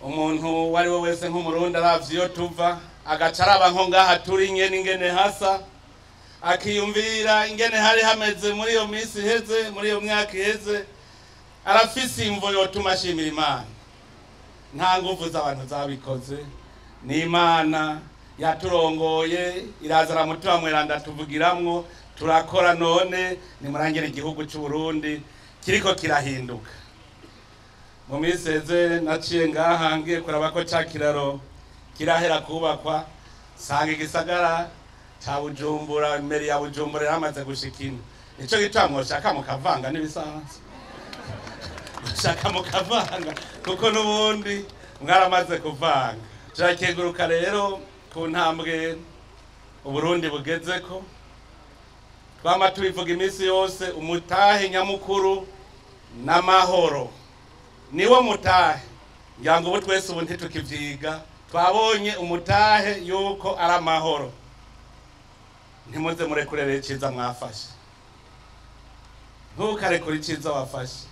umuntu wari we wese nk'umurundi aravye iyo tuva agacaraba nko ngaha turi ingene hasa akiyumvira ingene hari hameze muri iyo minsi iheze muri iyo myaka iheze arafise imvo yotuma ashimira Imana. Nta nguvu z'abantu zabikoze, ni Imana yaturongoye irazana mutima mweranda tuvugiramwo, turakora none nimurangire igihugu cy'u Burundi kiriko kirahinduka. Mu minsi iheze naciye ngaha ngiye kuraba ko ca kiraro kirahera kubakwa, sanga igisagara ca Bujumbura, meri ya Bujumbura yamaze gushikina. Nico gituma mwoshaka mukavanga n'ibisanzwe, shaka mukavanga kuko nubundi mwaramaze kuvanga. Turakenguruka rero ku ntambwe Uburundi bugezeko. Twama tubivuga iminsi yose, umutahe nyamukuru n'amahoro niwo mutahe. Ngira ngo ubu twese ubu ntitukivyiga, twabonye umutahe yuko ari amahoro. Ntimuze murekurere iciza mwafashe, ntukarekure iciza wafashe.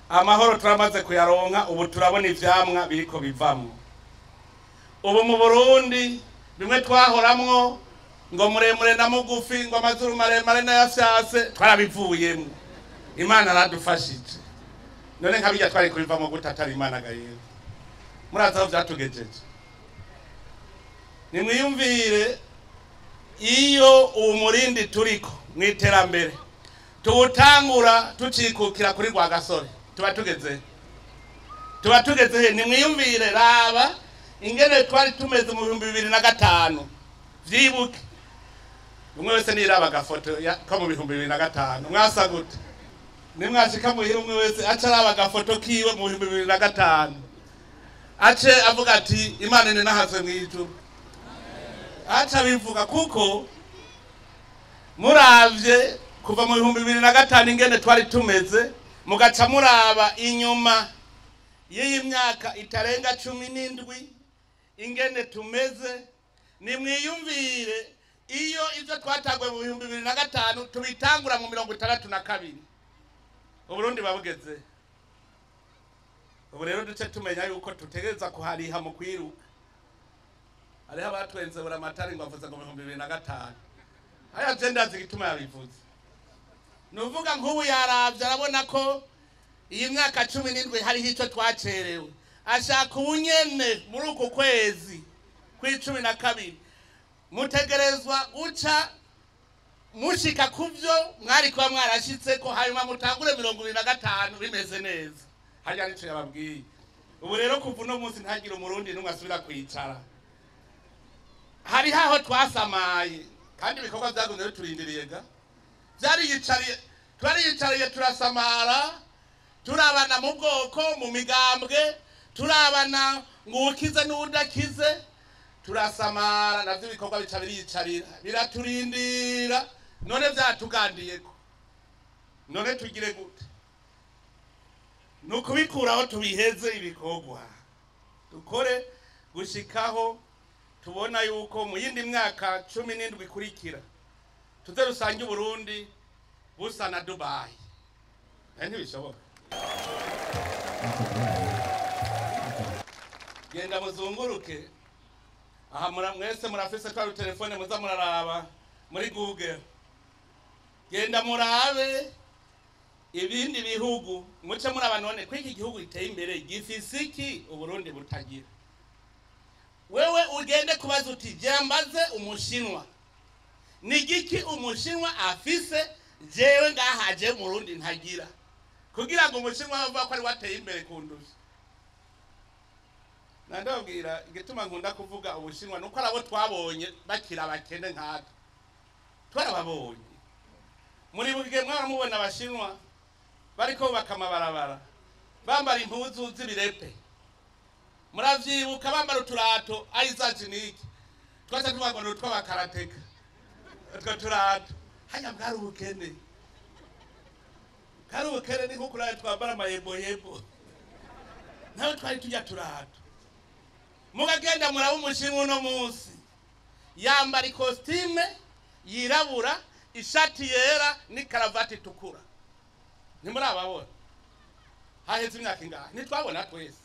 Amahoro turamaze kuyaronka, ubu turabona ivyamwa biriko bivamwo. Ubu mu Burundi bimwe twahoramwo ngo muremure na mugufi, ngo amazuru maremare n'ayafyase, twarabivuyemwo. Imana aradufashije. None nkabijya twari kubivamwo gutatara Imana gayewe. Muraza aho vyatugejeje. Nimwiyumvire iyo umurindi turiko mw'iterambere tuwutangura tucikukira kuri Rwagasore, tuba tugeze he? Nimwiyumvire raba ingene twari tumeze mu 2005, vyibuke. Umwe wese niraba agafoto ko mu 2005 mwasa gute? Nimwashika muhira umwe wese acaraba agafoto kiwe mu 2005, ace avuga ati Imana ni nahazwe mw'ijuru. Acha bivuga kuko muravye kuva mu 2005 ingene twari tumeze, mugaca muraba inyuma y'iyi myaka itarenga 17 ingene tumeze. Nimwiyumvire iyo ivyo twatagwe mu 2005 tubitangura mu 62 Uburundi babugeze. Ubu rero duce tumenya yuko tutegereza kuhariha mu kwiruka. Hariho abatwenze buramatari ngo bavuze ngo mu 2005. Aya agenda zigituma yabivuze. Nuvuga nk'ubu yaravye arabona ko iyi myaka 17 hariho ico twacerewe. Ashaka ubunyene muri uko kwezi kw'12 mutegerezwa guca mushika kuvyo mwari kwa mwarashitse ko hanyuma mutangure 2025 bimeze neza. Hariya nico yababwiye. Ubu rero kuva no munsi ntagira umurundi numwe asubira kwicara. Hari haho twasamaye kandi ibikorwa byagunze turindiriye ga. Twari yicariye turasamara, turabana mu bwoko, mu migambwe, turabana ngukize n'udakize, turasamara navyo ibikorwa bica biriyicarira biraturindira. None vyatugandiyeko, none tugire gute? Nukubikuraho tubiheze ibikorwa dukore gushikaho tubona yuko mu yindi myaka 17 ikurikira tuze rusange Burundi busa na Dubai. Ntibishoboka. Genda muzunguruke aha mwese murafise kwa telefone muza muraraba muri Google. Genda murabe ibindi bihugu muce muraba none ko iki gihugu giteye imbere gifise iki Uburundi butagira. Wewe ugende kubaza uti jambaze umushinwa ni giki umushinwa afise jewe ngahaje mu Burundi ntagira, kugira ngo umushinwa bavuga ko ari wateye imbere kundusha. Nandabwira igituma nkunda kuvuga ubushinwa nuko arabo twabonye bakira bakende nkatwe twarababonye. Muri bugiye mwana mubona abashinwa bariko bakamabarabara bambara impuzu z'ibirepe, muravyibuka bambara uturato aizajiniki twase tubagono tw'abakarateka utwo turato. Hanya bwari ubukene, kari ubukene ni nk'ukuraye twambara amayeboyebo nawe twari tujya turato. Mugagenda muraba umushinwa uno munsi yambara ikostime yirabura, ishati yera ni karavati itukura. Ntimurababona haheze imyaka ingahe? Ntitwabona twese.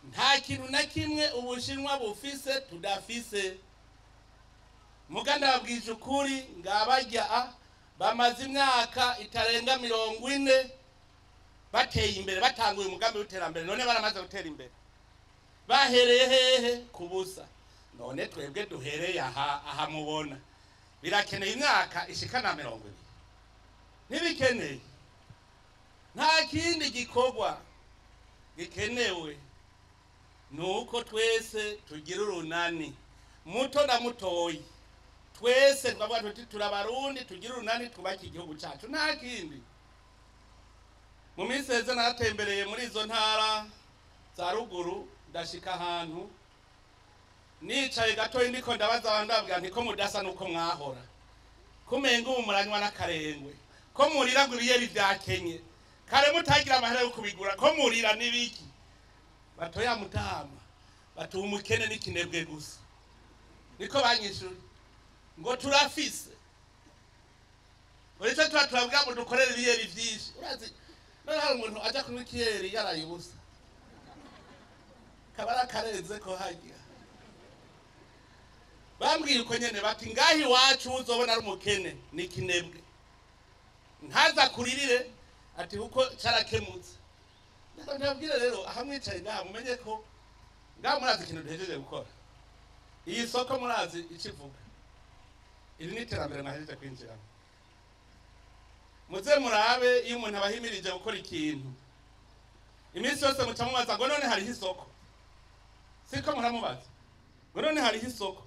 nta kintu na kimwe Ubushinwa bufise tudafise. Muganda babwije ukuri ngabarya bamaze imyaka itarenga 40 bateye imbere, batanguye umugambi w'iterambere, none baramaze gutera imbere. Bahereye hehe? Kubusa. None twebwe duhereye aha mubona birakeneye imyaka ishikana 20. Ntibikeneye. Nta kindi gikorwa gikenewe, nuko twese tugira urunani, muto na mutoyi, twese twavuga tuti turabarundi, tugira urunani twubaka igihugu cyacu, nta kindi. Mu minsi heze natembereye muri izo ntara za ruguru, ndashika ahantu nicaye gatoyi ndiko ndabaza abandabwa nti ko mudasa nuko mwahora, kumenga umuranywa n'akarengwe, ko murira ngo ibiyeri byakenye, kare mutagira amahera yo kubigura, ko murira nibiki? Batoya mutama batu umukene n'ikinebwe gusa, niko banyishuri ngo turafise. Uretse turavuga ngo dukorere ibiyeri byinshi, urazi none hari umuntu aja kunywa ikiyeri yarayibusa, kabara kareze ko hajya. Bambwiye uko nyene bati ngahi iwacu uzobona ari umukene n'ikinebwe, ntaza kuririre ati uko carakemutse. Ndabwira rero ahamwicaye ngaha mumenye ko ngaha murazi ikintu duhejeje gukora. Iyi soko murazi ikivuga, iri ni iterambere mwahejeje kwinjiramo. Muze murabe iyo umuntu abahimirije gukora ikintu, iminsi yose mucamubaza ngo none hariho isoko, siko muramubaza ngo none hariho isoko.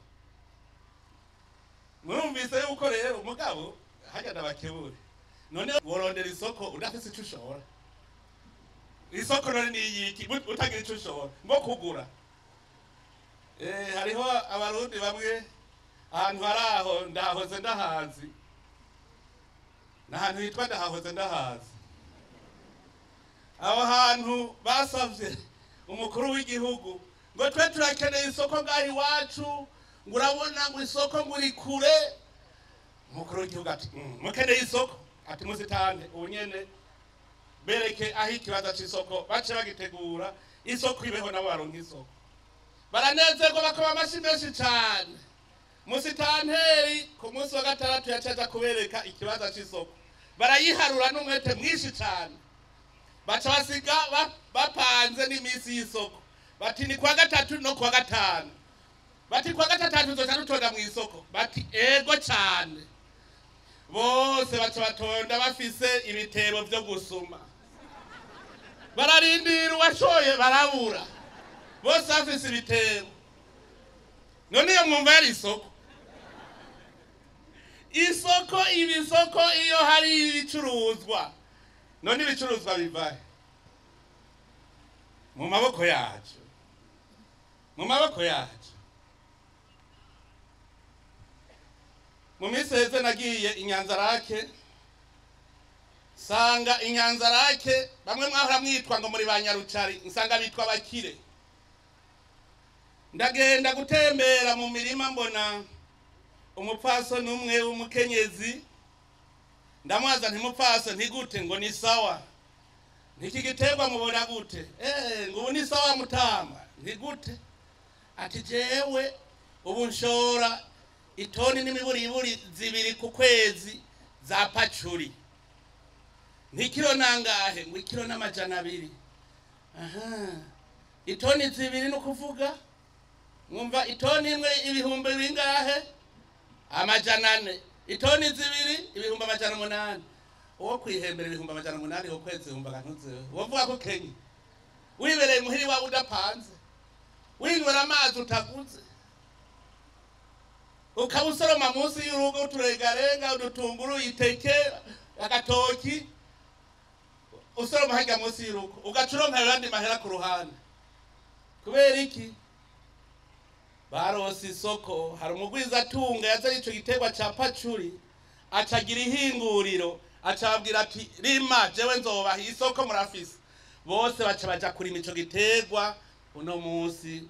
Murumvise yuko rero umugabo hajya ndabakebure, none worondera isoko udafise icyo ushobora. Isoko none ni yiki utagira icyo ushobora ngo kugura? Hariho abarundi bamwe ahantu haraho ndahoze ndahazi, n'ahantu hitwa ndahahoze ndahazi. Aho hantu basavye umukuru w'igihugu ngo twe turakeneye isoko ngahi iwacu, ngo urabona ngo isoko nguri kure. Umukuru w'igihugu ati mukeneye isoko, ati muzitande ubu nyene bereke aho ikibazo c'isoko bace bagitegura, isoko ibeho nabo baronka isoko. Baranezerwa bakaba amashi menshi cyane. Musitanteri ku munsi wa gatandatu yacaza kubereka ikibazo c'isoko, barayiharura n'umwete mwinshi cyane, baca basiga bapanze n'iminsi y'isoko, bati ni kwa gatatu no kwa gatanu, bati kwa gatatu tuzoca dutonda mu isoko, bati ego cyane. Bose baca batonda bafise ibitebo byo gusuma, bararindira uwashoye barabura, bose bafise ibitebo. None iyo mwumva yari isoko? Isoko ibisoko iyo hari ibicuruzwa, none ibicuruzwa bivahe? Mu maboko yacu, mu maboko yacu. Mu minsi heze nagiye Inyanzarake, sanga Inyanzarake bamwe mwahora mwitwa ngo muri banyarucari, nsanga bitwa bakire. Ndagenda gutembera mu mirima mbona umupfaso numwe w'umukenyezi, ndamwaza nti mupfaso ntigute? Ngo ni sawa. Niki giterwa mubona gute? Ngo ni sawa mutama. Ntigute? Ati jewe ubu nshora itoni n'imiburiburi 2 ku kwezi za pacuri. Nikiro nangahe? Ngo ikiro n'amajana 2. Itoni 2 no kuvuga mwumva itoni imwe ibihumbi bingahe? Amajana 4. Itoni 2 ibihumbi amajana 8. Uwo kwihembera ibihumbi amajana 8 ho kwezi humba kantuze. Wovuga ko Kenya wibereye muhiri wawe udapanze, winywera amazi utaguze, ukabusoroma munsi y'urugo uturegarenga udutunguru iteke agatoki usoroma hajya munsi y'urugo ugacuronka abandi mahera ku ruhande. Kubera iki? Barosi isoko. Hari umugwiza atunga yazari ico giterwa ca pacuri, acagira ihinguriro, acabwira ati rima jewe nzobaha isoko murafise. Bose baca baja kurima ico giterwa. Uno munsi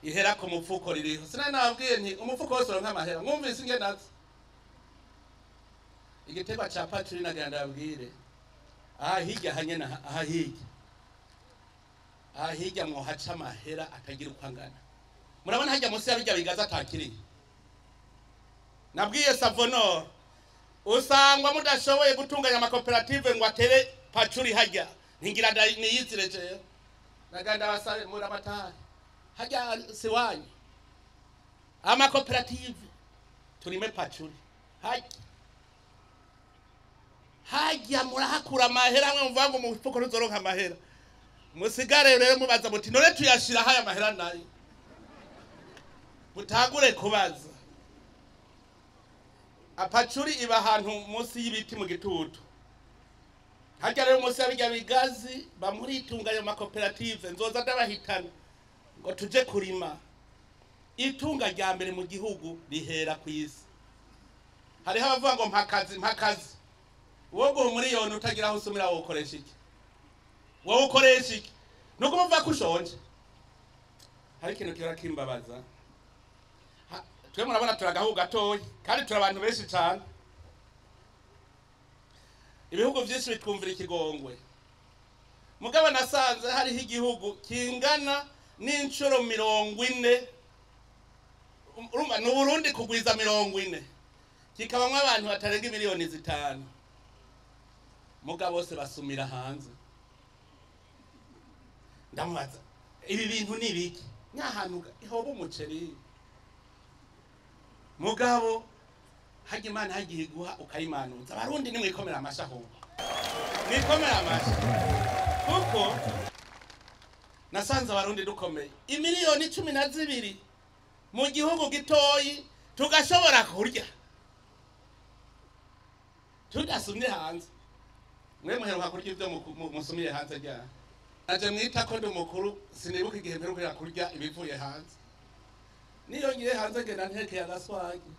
ihera ku mufuko ririho. Sinari nababwiye nti umufuko wose uronka amahera. Mwumvise ingenazi igiterwa ca pacuri nagenda ndabwire aha hirya hanyena aha hirya hirya mwo haca amahera atagira uko angana. Murabona hajya munsi ya bijya bigaza atakiri. Nabwiye Savonor usangwa mudashoboye gutunganya amakoperative ngo atere pacuri hajya ntingira niyizireje naganda basare murabatari hajya siwanyu amakoperative turime pacuri hajya murahakura amahera hamwe mvuga ngo mu fuko ruzoronka amahera musigare rero mubaza muti none tuyashira haya amahera nayo mutagure kubaza apacuri iba ahantu munsi y'ibiti mu gitutu hajya rero munsi y'abijya bigazi bamuritunganya amakoperative nzoza ndabahitana ngo tuje kurima itunga rya mbere mu gihugu rihera ku isi hariho abavuga ngo mpakazi wowe ngo miliyoni utagira aho usumira wowe ukoresha iki wowe ukoresha iki nuko muvuga ko ushonje hari ikintu kira kimbabaza twe murabona turagahu gatoyi kandi turabantu benshi cyane ibihugu byinshi bitwumvira ikigongwe mugabo nasanze hariho igihugu kingana n'incuro 40 urumva no Burundi kugwiza 40 kikabamwe abantu batarenga miliyoni 5 mugabo bose basumira hanze ndamubaza ibi bintu ni biki nyahantu ihobo umuceri mugabo haje Imana hagiye guha ukayimanuza abarundi nimwe ikomera amashaho nikomera amasha kuko nasanze abarundi dukomeye imiliyoni 12 mu gihugu gitoyi tugashobora kurya tudasumye hanze mwe muheruka kurya ibyo musumiye hanze rya naje mwita ko ndi umukuru sinibuka igihe mperuka kurya ibivuye hanze niyo ngiye hanze genda nteke agaswagi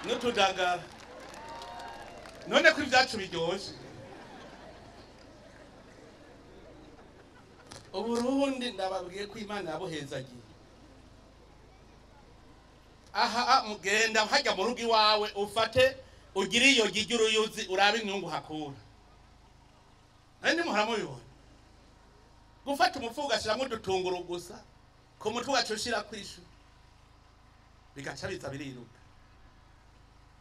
n'utudagara none ko ibyacu biryoshye Uburundi ndababwiye ko Imana yabuhezagiye aha mugenda hajya mu rugi wawe ufate ugira iyo gijuru yuzi urabe inyungu hakura nandi muharamo bibona gufata umufuga ashiramo dutunguru gusa ko mutwe wacushira kwishu bigaca biza biriruka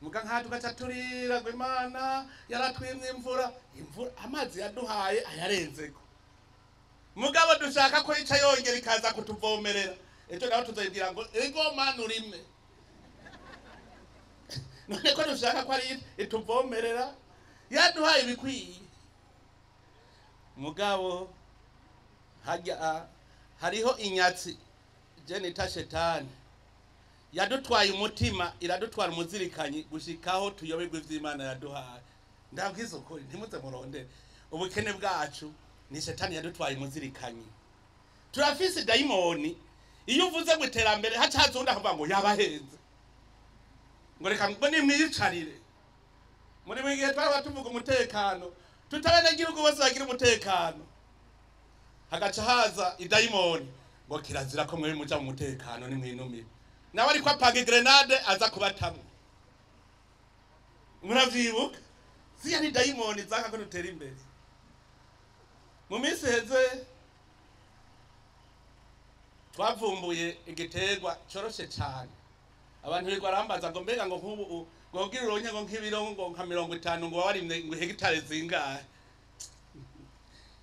muga nkatu gacaturira ngo Imana yaratwimye imvura amazi yaduhaye ayarenzeko mugabo dushaka ko ica yongera ikaza kutuvomerera ejo naho tuzayibwira ngo ego Mana urime none ko dushaka ko ari ituvomerera yaduhaye ibikwiye mugabo hajya hariho inyatsi je nita shetani yadutwaye umutima iradutwara umuzirikanyi gushikaho tuyoberwe ivy'Imana yaduhaye ndabwiza ukuri ntimuze murondere ubukene bwacu ni shetani yadutwaye umuzirikanyi turafise daimoni iyo uvuze ngo iterambere hacaza undi akavuga ngo yabahenze ngo reka ngo nimwiyicarire muri gihe twaba tuvuga umutekano tutabene igihugu bose bagira umutekano hagaca haza idaimoni ngo kirazira ko mwe muja mu mutekano nimwinumire nawe ariko apanga grenade aza kubatamwe muravyibuka siya ni daimoni zaka ko dutera imbere mu minsi heze twavumbuye igiterwa coroshe cyane abantu bigo arambaza ngo mbega ngo nkubu ngogira uronye ngo nk'ibiro ngo nka 50 ngo warimwe ngo hegitare zingahe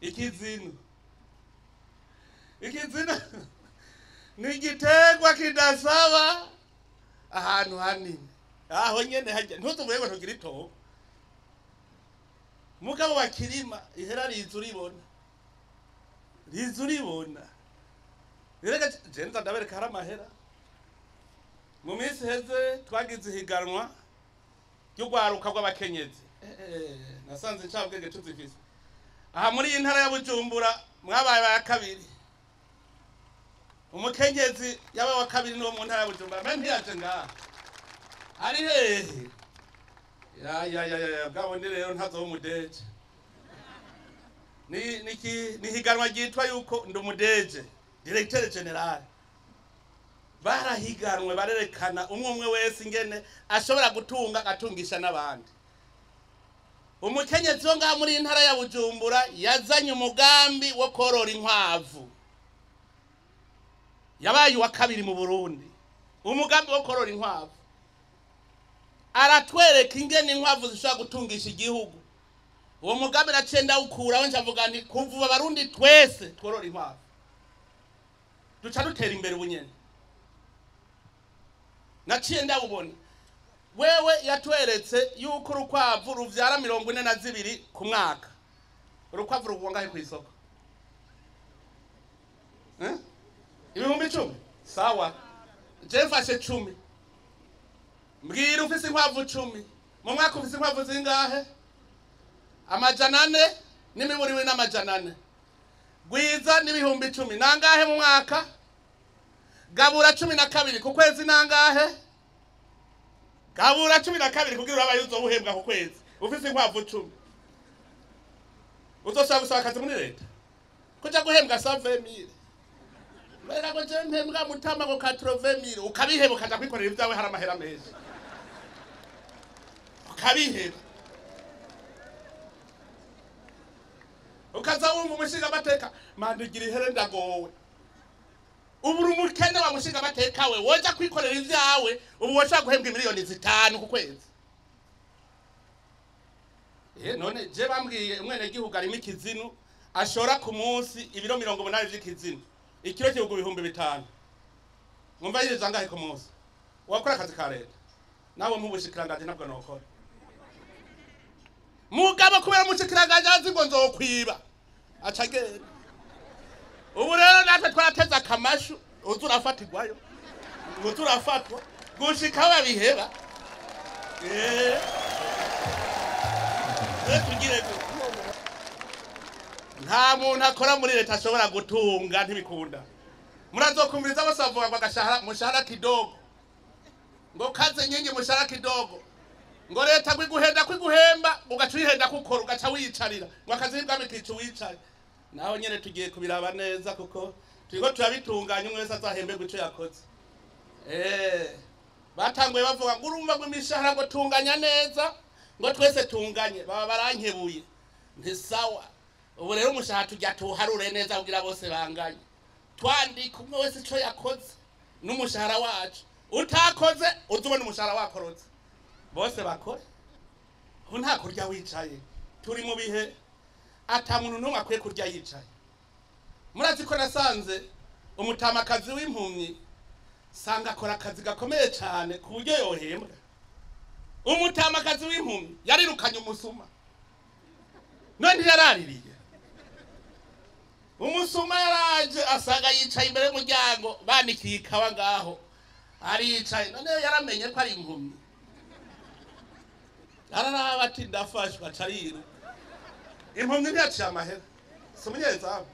ikizino ni igiterwa kidasaba ahantu hanini aho nyene hajya ntuzuvuye ngo ntugira itobo mugabo bakirima ihera rizuribona rega jenza ndabereka hari amahera mu minsi heze twagize higanwa y'ugwaruka rw'abakenyezi nasanze ncabwenge tuzifise aha muri intara ya Bujumbura mwabaye ba kabiri umukenyezi yabaye wa kabiri no mu ntara ya Bujumbura mbe ntiyaje ngaha ari hehe ya bwabundi rero ntazo umudeje ni higanwa ryitwa yuko ndi umudeje directeur general barahiganwe barerekana umwe wese ingene ashobora gutunga atungisha n'abandi umukenyezi wo ngaha muri intara ya Bujumbura yazanye umugambi wo korora inkwavu, yabaye wa kabiri mu Burundi. Umugambi wo korora inkwavu aratwereka ingene inkwavu zishobora gutungisha igihugu. Uwo mugambi naciye ndawukuraho ncavuga nti kuva abarundi twese tworora inkwavu duca dutera imbere ubunyene. Naciye ndawubona. Wewe yatweretse yuko urukwavu ruvyara 42 ku mwaka. Urukwavu rugwangahe ku isoko? Ibihumbi 10. Sawa. Je mfashe 10. Mbwira ufise inkwavu 10. Mu mwaka ufise inkwavu zingahe? Amajana 4 n'imiburiwe n'amajana 4. Gwiza n'ibihumbi 10. Nangahe mu mwaka? Gabura 12 ku kwezi nangahe? Gabura 12 kugira urabaye uzobuhembwa ku kwezi. Ufise inkwavu 10. Uzoshaka gusaba akazi muri leta. Kuja guhembwa 120.000. Mbega ngo je mpembwa mutama ngo 80.000 ukabiheba ukaja kwikorera ibyawe hari amahera menshi. Ukabiheba. Ukaza wumva umushinga amateka mandigira ihere ndagowe. Uburi umukene wa mushinga amateka we woja kwikorera ivyawe ubu woshaka guhembwa miliyoni 5 ku kwezi. None je bambwiye umwene gihugu arimo ikizinu ashora ku munsi ibiro 180 vy'ikizinu. Ikiro cy'ugo 5,000. Mwumva yiriza ngahe ku munsi? Wakora akazi ka leta. Nawe mubushikirangaje nabwo nokora. Mugabo kubera mushikiranganje azi ngo nzokwiba. Acagenda. Ubu rero natwe twarateza akamashu uzurafatirwayo. Ngo turafatwa gushika babiheba. Tugire nta muntu akora muri leta ashobora gutunga ntibikunda. Murazokumviriza basavuga bagashahara mushahara kidogo. Ngo kaze nyingi mushahara kidogo. Ngo leta kwiguhemba ugacihenda kukora ugaca wiyicarira. Ngo akazi bwami kicu wicare. Naho nyene tugiye kubiraba neza kuko turiko turabitunganya umwe wese azahembe guco yakoze. Batanguye bavuga ngo urumva ngo imishahara ngo tunganya neza ngo twese tunganye baba barankebuye. Nti sawa. Ubu rero umushahara tujya tuharure neza kugira bose banganye. Twandika umwe wese ico yakoze n'umushahara wacu. Utakoze uzubona umushahara wakorotse. Bose bakore. Ubu nta kurya wicaye. Turi mu bihe ata muntu numwe akwiye kurya yicaye. Murazi ko nasanze umutamakazi w'impumyi sanga akora akazi gakomeye cyane ku buryo yohembwa. Umutamakazi w'impumyi yarirukanye umusuma. None yaraririye. Umusuma yaraje asanga yicaye imbere y'umuryango banikiye ikawa ngaho. Aricaye none yaramenye ko ari impumyi. Yararaba ati ndafashwa cariro. Impumyi ntiyaciye amahera. Sumunyeza.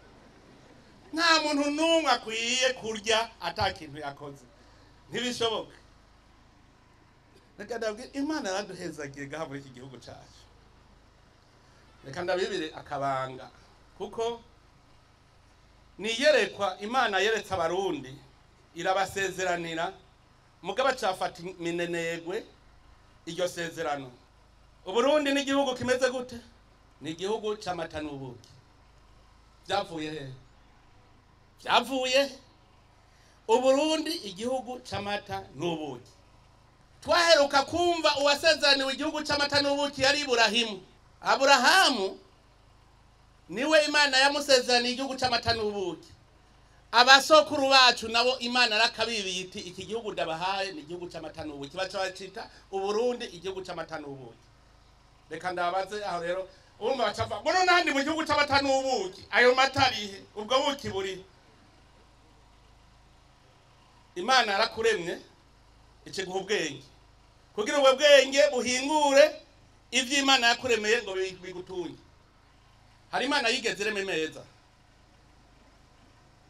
Nta muntu numwe akwiye kurya atakintu yakoze. Ntibishoboka. Reka ndabwire Imana yaraduhezagiye gaha muri iki gihugu cyacu. Reka ndabibire akabanga kuko niyerekwa Imana yeretse abarundi irabasezeranira mugaba cafata minenegwe iryo sezerano. Uburundi ni igihugu kimeze gute? Ni igihugu c'amata n'ubuki. Byavuye he? Byavuye Uburundi igihugu c'amata n'ubuki. Twaheruka kumva uwasezeraniwe igihugu c'amata n'ubuki yari Ibrahimu. Aburahamu niwe Imana yamusezeraniye igihugu c'amata n'ubuki. Abasokuru bacu nabo Imana rakabibiye iti iki gihugu ndabahaye ni igihugu c'amata n'ubuki. Baca bacita Uburundi igihugu c'amata n'ubuki. Reka ndabaze aho rero urumva bacava ngo nandi mu gihugu c'amata n'ubuki ayo matarihe ubwo buki buri. Imana yarakuremye ikiguha ubwenge kugira ubwo bwenge buhingure ivyo Imana yakuremeye ngo bigutunge. Hari Imana yigeze irema imeza,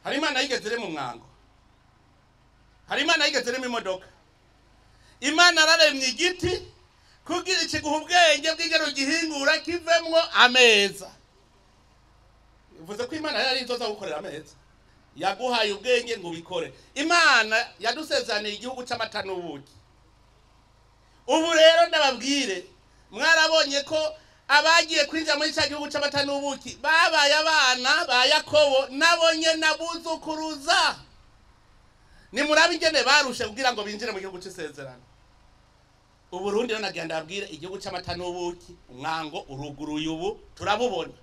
hari Imana yigeze irema umwango, hari Imana yigeze irema imodoka. Imana yararemye igiti kugira ikiguha ubwenge bw'ingero gihingura kivemwo ameza. Bivuze ko Imana yari izoza gukorera ameza. Yaguhaye ubwenge ngo ubikore. Imana yadusezeraniye igihugu c'amata n'ubuki. Ubu rero ndababwire mwarabonye ko abagiye kwinjira muri cya gihugu c'amata n'ubuki babaye abana ba Yakobo nabonye nabuzukuruza. Nimurabe ingene barushe kugira ngo binjire mu gihugu c'isezerano. Uburundi rero nagenda abwire igihugu c'amata n'ubuki umwango uruguruye ubu turabubona.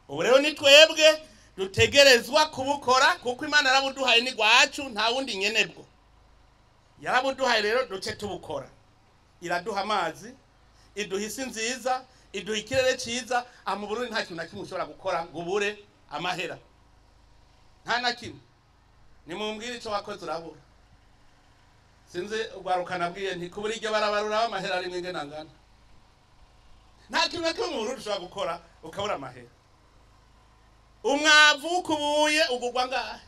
Ubu rero ni twebwe dutegerezwa kubukora kuko Imana yarabuduhaye ni gwacu nta wundi nyenebwo. Yarabuduhaye rero duce tubukora. Iraduha amazi, iduha isi nziza, iduha ikirere ciza. Mu Burundi nta kintu na kimwe ushobora gukora ngo ubure amahera. Nta na kimwe. Nimumbwire ico wakoze urabura. Sinzi ugwarukana bwiye nti kubura iryo barabarura amahera rimwe ngena ngana. Nta kintu na kimwe mu Burundi ushobora gukora ukabura amahera. Umwavu ukubuye ugugwa ngahe?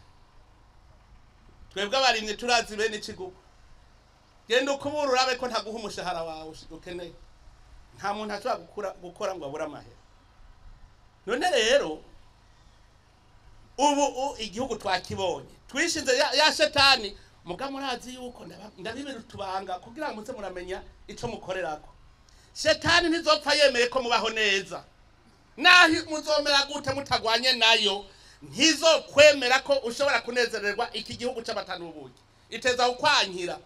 Twebwe abarimye turazi bene ikigugu. Genda ukubura urabe ko ntaguha umushahara wawe ukeneye. Nta muntu ashobora gukora ngo abura amahera. None rero ubu igihugu twakibonye twishinze ya shetani muga murazi yuko ndabibera utubanga kugira ngo muze muramenya ico mukorerako. Shetani ntizopfa yemeye ko mubaho neza. Nahi muzomera gute mutagwanye nayo ntizokwemera ko ushobora kunezererwa iki gihugu c'amata n'ubuki. Iteza ukwankira.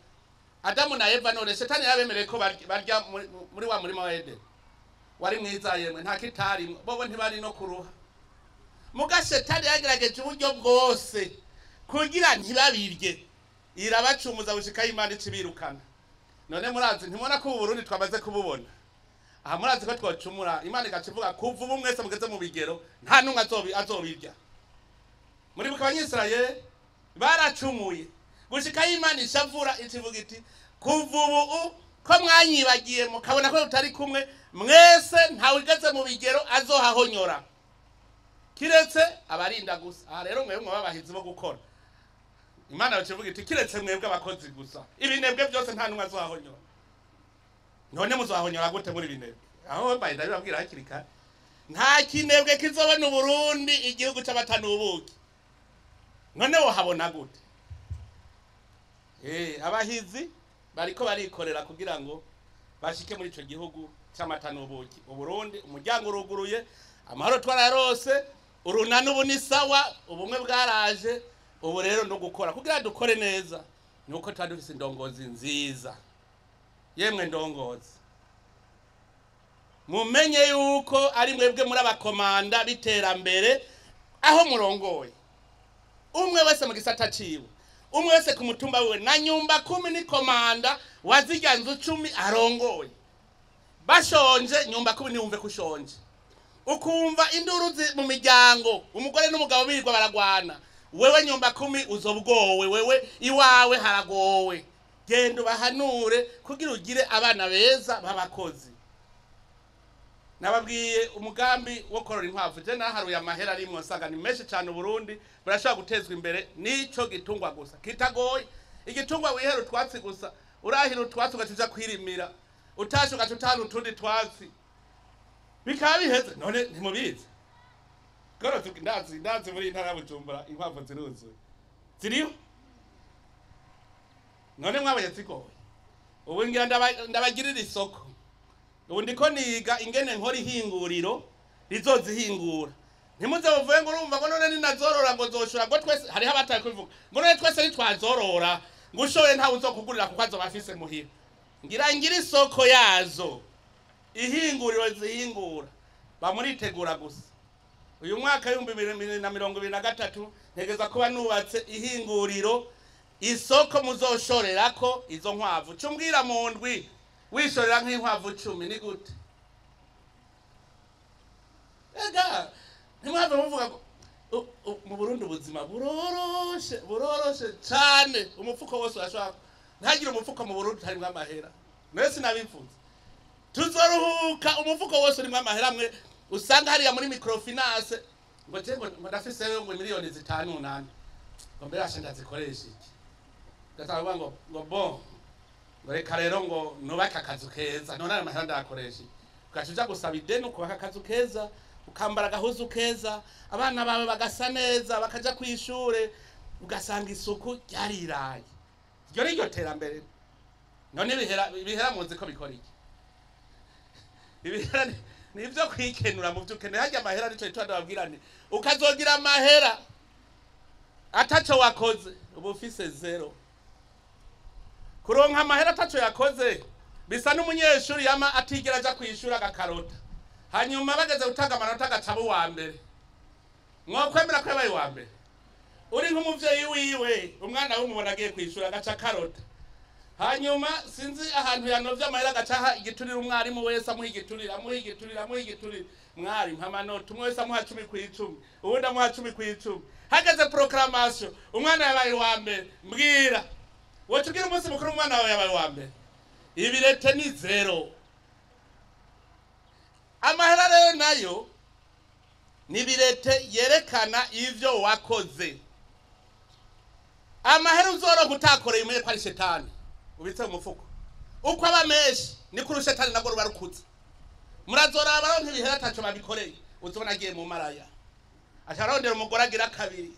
Adamu na Eva none Shetani yabemereye ko barya muri wa murima wa Edeni. Wari mwiza yemwe nta kitari bobo ntibari no kuruha. Muga Shetani yagerageje uburyo bwose kugira ntibabirye. Irabacumuza bushika Imana icibirukana. None murazi ntimona ko Burundi twamaze kububona. Aha murazi ko twacumura Imana igacivuga kuva ubu mwese mugeze mu bigero nta numwe azobirya. Muri bukabanyisraye baracumuye. Gushika Imana ishavura icivuga iti kuva ubu ko mwanyibagiye mukabona ko tutari kumwe mwese nta wigeze mu bigero azohahonyora. Kiretse abarinda gusa. Aha rero mwe babahizi bo gukora. Imana yacivuga iti kiretse mwebwe abakozi gusa. Ibinebwe byose nta numwe azohahonyora. None muzahonyora gute muri binebwe? Aho mbaye ndabibabwira hakirika. Nta kinebwe kizobona Burundi igihugu c'amata n'ubuki. None wohabona gute? Abahizi bariko barikorera kugira ngo bashike muri ico gihugu c'amata n'ubuki. Uburundi umuryango uruguruye, amahoro twararose, urunana ubu ni sawa, ubumwe bwaraje, ubu rero no gukora kugira dukore neza. Nuko twadufise indongozi nziza. Yemwe ndongozi. Mumenye yuko ari mwebwe muri abakomanda b'iterambere aho murongoye. Umwe wese mu gisata ciwe. Umwe wese ku mutumba wiwe na nyumba 10 ni komanda wazirya nzu 10 arongoye. Bashonje nyumba 10 niwumve kushonje. Ukumva induru mu miryango, umugore n'umugabo birirwa baragwana. Wewe nyumba 10 uzobwowe, wewe iwawe haragowe. Genda bahanure kugira ugire abana beza babakozi. Nababwiye umugambi wo korora inkwavu je naharuye amahera ari mu nsanga ni menshi cyane Burundi burashobora gutezwa imbere nico gitungwa gusa kitagoye. Igitungwa wihera utwatsi gusa urahira utwatsi ugacuja kwirimira utashuka tutanu tundi twatsi bikaba biheze. None ntimubizi goro ndazi muri intara Bujumbura inkwavu ziruzuye ziriho. None mwabonye zigoye. Ubu ngira ndabagirira isoko. Ubu ndiko niga ingene nkora ihinguriro rizozihingura. Ntimuze buvuye ngo urumva ngo none ninazorora ngo zoshora ngo twese hari abataye kuvuga. Ngo none twese nitwazorora ngo ushoye nta uzokugurira kuko azobafise muhira. Ngira isoko yazo. Ihinguriro zihingura. Bamuritegura gusa. Uyu mwaka 2023 ntegeza kuba nubatse ihinguriro isoko muzoshorerako izo nkwavu. Cumbwira mu ndwi wishorera nk'inkwavu 10 ni gute? Ega ntimwave muvuga mu Burundi ubuzima buroroshe cyane. Umufuko wose urashaka ntagira umufuko mu Burundi harimo amahera. Mwese nabivuze tuzoruhuka umufuko wose urimo amahera amwe usanga hariya muri microfinance ngo je ngo ndafise ngo miliyoni 5-8 ngo mbere ashenda zikoresha iki gataba ngo bon ngo reka rero ngo nubaka akazu keza none amahera ndakoresha ugacuja gusaba ideni ukubaka akazu keza ukambara gahuzu keza abana bawe bagasa neza bakaja kwishure ugasanga isuku yariraye. Iryo ni ryo terambere. None bihera muzi ko bikora iki? nivyo kwikenura mu vyukeneye harya amahera nico cyo ndababwirane ukazogira amahera ataco wakoze ubu ufise zero kuronka amahera ataco yakoze bisa n'umunyeshuri yama atigera aja kwishura agakarota hanyuma bageze gutanga amanota agacabo wa mbere mwokwemera ko yabaye wa mbere uri nk'umuvyeyi wiwe umwana w'umubona agiye kwishura agaca karota hanyuma sinzi ahantu yanovye amahera agacaha igiturira umwarimu wese amuha igiturira mwari mpamanota umwe wese amuha 10 kw'icumi ubundi amuha 10 kw'icumi hageze proclamation umwana yabaye wa mbere mbwira wotubwira umunsi mukuru umwana wawe yabaye wa mbere ibirete ni zero amahera rero nayo ni birete yerekana ivyo wakoze amahera uzoro gutakoreye umenye ko ari shetani ubitse mu mufuko uko aba menshi ni kuri shetani nagoro barukutse murazora abaronke ibihera ataco babikoreye uzobona agiye mu maraya asharondera umugore agira kabiri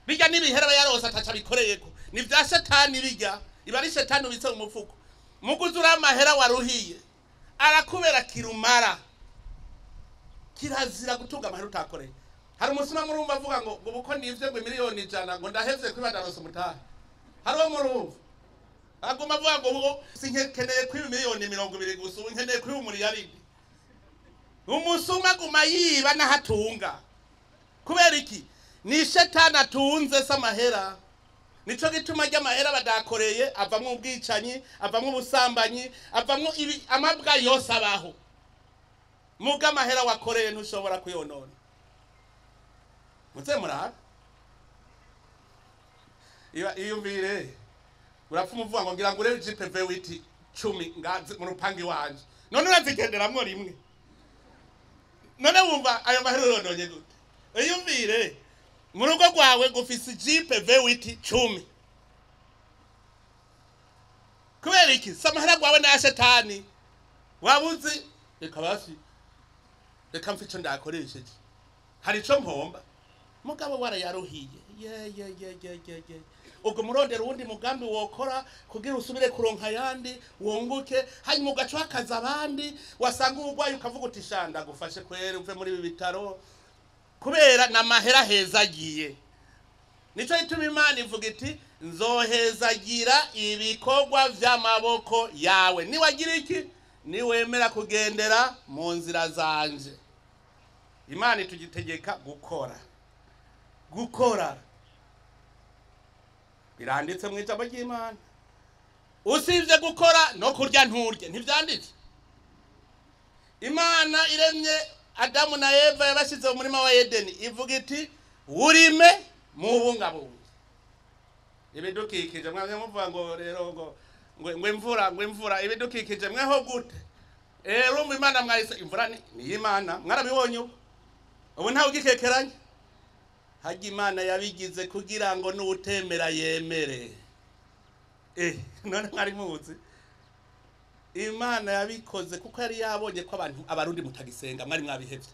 bijya n'ibihera yarose ataca bikoreyeko ni vya shetani bijya iba ari shetani ubitse mu mufuko muguzura amahera waruhiye arakubera kirumara kirazira gutunga amahera utakoreye hari umusuma murumva avuga ngo ubuko nivyo ngo miliyoni 100 ngo ndahevye kwibadarose mutaha hari wo murumva aguma avuga ngo sinkeneye kwiba miliyoni 20 gusa nkeneye kwiba umuriyaridi umusuma guma yiba nahatunga kubera iki ni shetani atunze samahera nico gituma ry'amahera badakoreye avamwe ubwicanyi avamwe ubusambanyi avamwe ibi amabwa yose abaho muga amahera wakoreye ntushobora kuyonona mutse murara iyumvire urapfa umuvuga ngo ngira ngo urebe GPV witi 10 ngaze mu rupangi wanje none urazigenderamwo rimwe none wumva ayo mahera urononye gute iyumvire mu rugo rwawe gufise GPV witi 10 kubera iki samahera gwawe na shetani wabuzi reka basi reka mfico ndakoresheje hari ico mpomba mugabo warayaruhiye ye ubwo murondera uwundi mugambi wokora kugira usubire kuronka yandi wunguke hanyuma ugaca akaza abandi wasanga urwaye ukavuga uti shanda gufashe kwere uve muri ibi bitaro kubera na mahera hezagiye nico ituma Imana ivuga iti nzohezagira ibikorwa vy'amaboko yawe niwagira iki niwemera kugendera mu nzira zanje Imana itugitegeka gukora biranditse mu ijambo ry'Imana usivye gukora no kurya nturye ntivyanditse Imana iremye Adamu na Eva yabashize mu murima wa Edeni ivuga iti urime mu bungabunga ibidukikije mwaze muvuga ngo rero ngo imvura ibidukikije mweho gute rumva Imana mwahise imvura ni Imana mwarabibonye ubu ntawe ugikekeranye hajya Imana yabigize kugira ngo n'utemera yemere none mwari muzi Imana yabikoze kuko yari yabonye ko abarundi mutagisenga mwari mwabihevye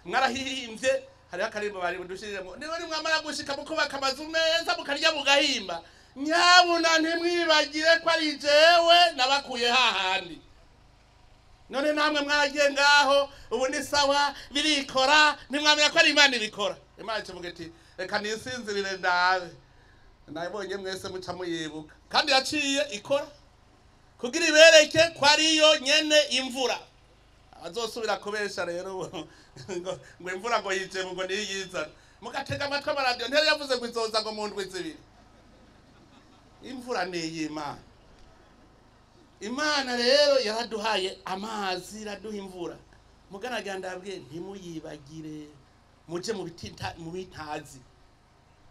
mwarahihimbye hari akarimbo bari budushiremo niwe mwamara gushika mukubaka amazu meza mukarya mugahimba nyabuna ntimwibagire ko ari jewe nabakuye hahandi none namwe mwaragiye ngaho ubu ni sawa birikora ntimwamenya ko ari Imana ibikora Imana ivuga iti reka nisinzirire ndabe nabonye mwese muca muyibuka kandi yaciye ikora kugira ibereke ko ariyo nyene imvura azosubira kubesha rero ngo imvura ngo yije ngo niyizana mugatega amatwi amaradio ntero yavuze ngo izoza ngo mu ndwi zibiri imvura niyima Imana rero yaraduhaye amazi iraduha imvura muganagira ndabwiye ntimuyibagire muje mu bitazi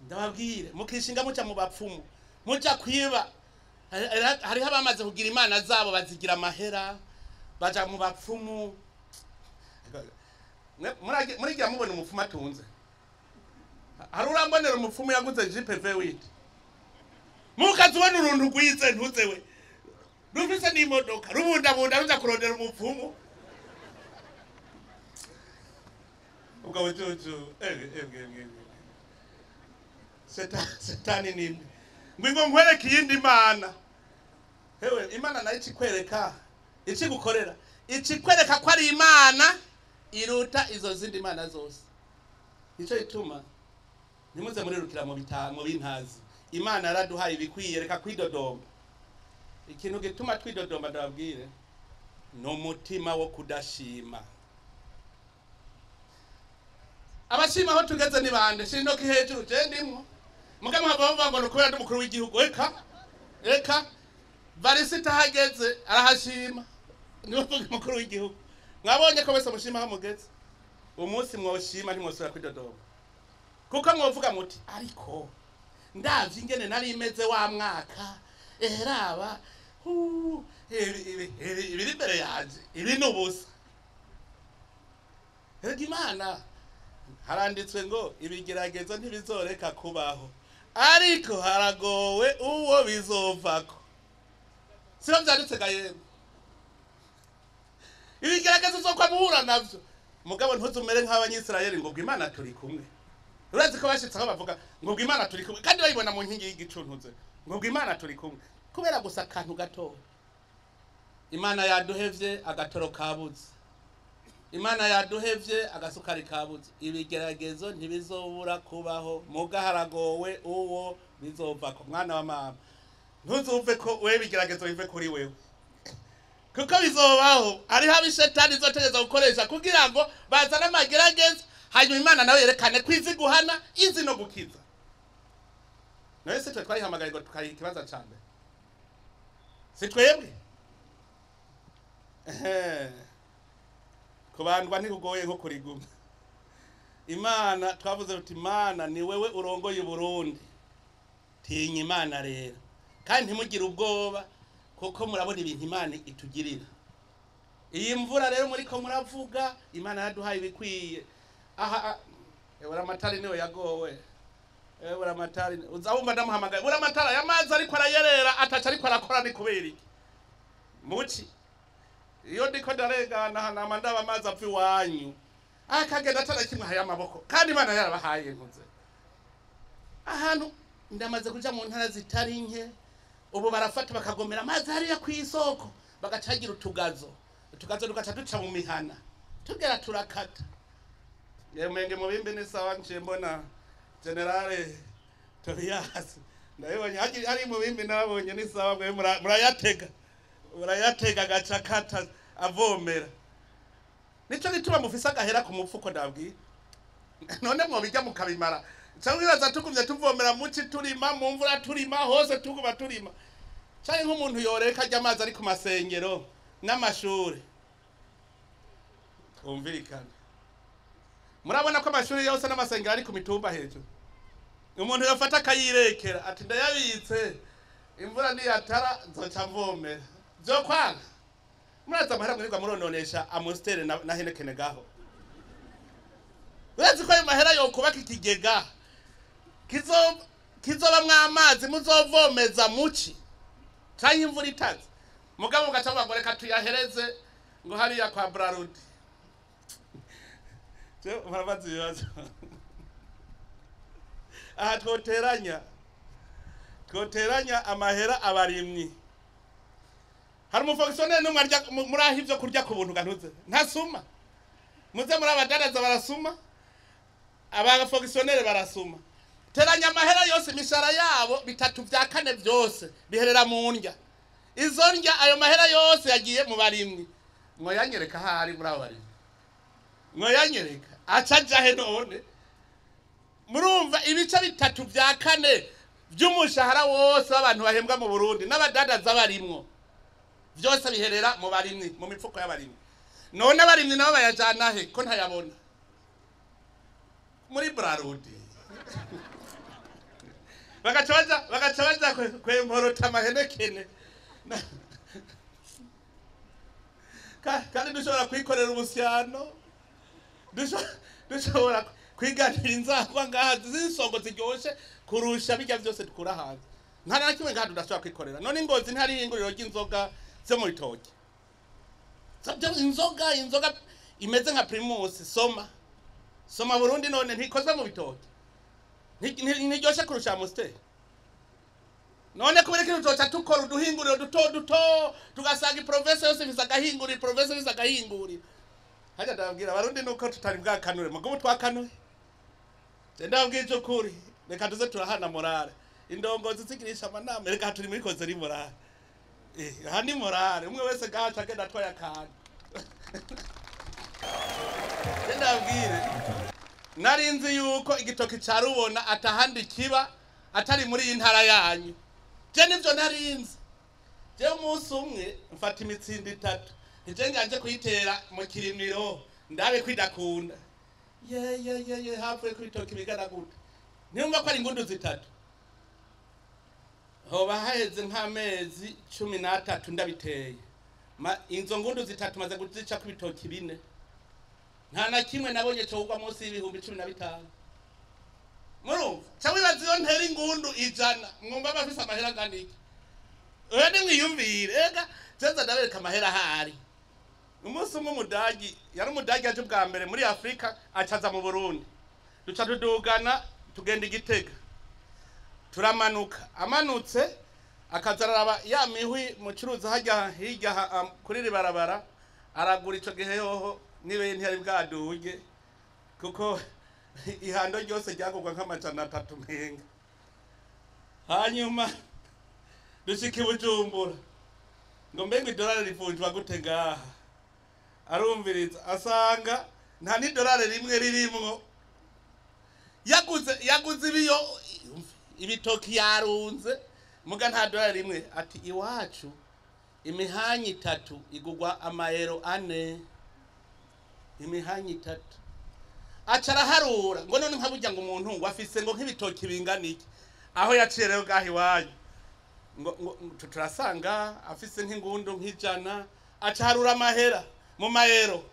ndababwire mukishinga muca mu bapfumu muca kwiba hariho abamaze kugira imana zabo bazigira amahera baja mu bapfumu murigira mubona umupfumu atunze hari urambonera umupfumu yaguze GPV witi mukazubona uruntu rwize ntuzewe rufise n'imodoka rubundabunda ruza kurondera umupfumu ubwo bujuju setani ninde ngo nkwereke iyindi Imana hewe Imana nayo ikikwereka ikigukorera ikikwereka ko ari imana iruta izo zindi mana zose. Nico ituma nimuze murirukira mu bintazi. Imana yaraduhaye ibikwiye, reka kwidodomba. Ikintu gituma twidodomba ndababwire no mutima wo kudashima. Abashima aho tugeze ni bande? Shino kihejuru je ndimwo. Mugabo bavuga ngo nukubera ndi umukuru w'igihugu. Eka Varisita hageze arahashima. Niwe umukuru w'igihugu. Mwabonye ko wese mushima aho mugeze. Umunsi mwoshima ntimwosubira kwidodomba. Kuko mwovuga muti ariko ndavye ingene nari imeze wa mwaka raba ibiri imbere yaje ibi nubusa. Imana haranditswe ngo ibigeragezo ntibizoreka kubaho ariko haragowe uwo bizovako. Sio vyanditse gayemwe. Ibigeragezo zokwa muhura navyo mugabo ntuzumere nk'abanyisirayeli ngo Imana turi kumwe. Urazi ko bashitse aho bavuga ngo Imana turi kumwe kandi bayibona mu nkingi y'igicuntuze ngo Imana turi kumwe kubera gusa akantu gato. Imana yaduhevye agatoro kabuze. Imana yaduhevye agasukari kabuze. Ibigeragezo ntibizobura kubaho muga haragowe uwo bizovako. Mwana wa mama ntuzumve ko wewe bigeragezo bive kuri wewe kuko bizobaho ari habi shetani zotegeza gukoresha kugira ngo bazana amageragezo hanyuma Imana nawe yerekane kwizi guhana izi no gukiza. Nawe se twari hamagaye ngo tukayi kibaza cyane. Si twebwe kubandwa ntikugoye nko kuriguma. Imana twavuze uti Imana ni wewe urongoye Burundi. Tinya Imana rero kandi ntimugire ubwoba kuko murabona ibintu Imana itugirira. Iyi mvura rero muri ko muravuga Imana yaduhaye ibikwiye. Aha Buramatari niwe yagowe. Buramatari uzabumva ndamuhamagaye. Buramatari yamazi ariko arayerera ataca ariko arakora ni kubera iki? Muci iyo ndiko ndarengana hana ndaba amazi apfi wanyu akagenda atara kimwe haya maboko kandi Imana yarabahaye nkuze. Ahantu ndamaze kuja mu ntara zitari nke ubu barafata bakagomera amazi hariya ku isoko bagacagira utugazo dukaca duca mu mihana tugera turakata. Yemenge mu bimbi ni sawa nje mbona generale Tobias ndabonye hari mu bimbi nabonye ni sawa mwe murayatega gacakata avomera. Nico gituma mufisa gahera ku mupfuko ndabwi none mwo bijya mukabimara cyangwa iraza tukuvye tuvomera muci turima mu mvura turima hose tukuba turima cyane nk'umuntu yoreka ajya amazi ari ku masengero n'amashuri. Twumvikana murabona ko amashuri yose n'amasengero ari ku mitumba hejuru. Umuntu yafata akayirekera ati ndayabitse imvura niyatara nzoca mvomera byo kwanga. Muraza amahera mwirirwa murononesha amustere na henekene gaho. Urazi ko ayo mahera yo kubaka ikigega kizoba mw'amazi muzovomeza muci canke imvura itaze mugabo ugaca bagoreka tuyahereze ngo hariya kwa Brarudi. Je murabazi ibibazo. Aha twoteranya amahera abarimyi. Hari umufonctionnaire numwe arya muraho ivyo kurya ku buntu gantuze ntasuma. Muze muri abadaraza barasuma abafonctionnaire barasuma. Teranya amahera yose imishara yabo bitatu vya kane vyose biherera mu ndya. Izo ndya ayo mahera yose yagiye mu barimyi. Mwoyanyereka hari muri abo barimyi. Mwoyanyereka aca jahe none. Murumva ibice bitatu vya kane vy'umushahara wose w'abantu bahembwa mu Burundi n'abadadaza barimwo. Vyose biherera mu barimyi mu mifuko y'abarimyi. None abarimyi nabo bayajana he ko ntayabona? Muri Brarudi. Bagacabaza kwemporota amahenekene. Kandi dushobora kwikorera ubusyano. Dushobora kwiganira inzangwa ngaha z'isongo ziryoshe kurusha bijya byose dukura hanze. Nta na kimwe ngaha tudashobora kwikorera. None Ngozi ntari inguriro ry'inzoga zo mu bitoki. Inzoga imeze nka Primus soma Burundi none ntikozwe mu bitoki. Ntiryoshe kurusha Amstel. none kubera ko tuzoca tukora uduhinguriro duto tugasanga iprovinsi yose ifise agahinguriro, iprovinsi ifise agahinguriro. Haja ndababwira abarundi nuko tutari bwakanure mugo twakanuye. Ndababwije ukuri, reka tuze turahana morale. Indongozi zigirisha amanama, reka turi muri koze ri morale. Aha ni morale, umwe wese gacha agenda atwaye akantu. Ndababwire narinzi yuko igitoki carubona atahandi kiba atari muri intara yanyu. Je nivyo narinzi. Je umunsi umwe mfata imitsindi 3. Nje nganje kuyitera mu kirimiro ndabe kwidakunda. Ye havuye kwitoki bigana gute. Nimba ko ari ingundu 3. Hoba haheze nk'amezi 13 ndabiteye. Inzo ngundu 3 maze guzica kwitoki 4. Nta na kimwe nabonye cyo kugwa munsi y'ibihumbi 15. Murumva cawibaza iyo ntera ingundu 100 mwumva bafise amahera ngandiki. Ede mwiyumvire ega ceza ndabereka amahera hari. Umunsi umwe umudagi yari umudagi aje bwa mbere muri Afrika acaza mu Burundi. Duca tudugana tugenda Igitega. Turamanuka amanutse akazaraba ya mihwi mucuruza hajya hirya kuri ribarabara aragura ico gihe yoho nibe ntiyari bwaduge kuko ihando ryose ryagurwa nk'amajana 3 mpenga. Hanyuma dushika Bujumbura ngo mbenga idolari rivunjwa gute ngaha, arumviriza asanga nta ni dolari rimwe ririmwo. Yaguze ibiyo ibitoki yarunze muga nta dolari rimwe. Ati iwacu imihanyi 3 igugwa amayero 4. Imihanyi 3 acara harura ngo none nkaburya ngo umuntu ngo afise ngo nk'ibitoki bingana iki. Aho yaciye rero gahi wanyu ngo turasanga afise nk'ingundu nk'ijana. Acarura amahera mu mayero.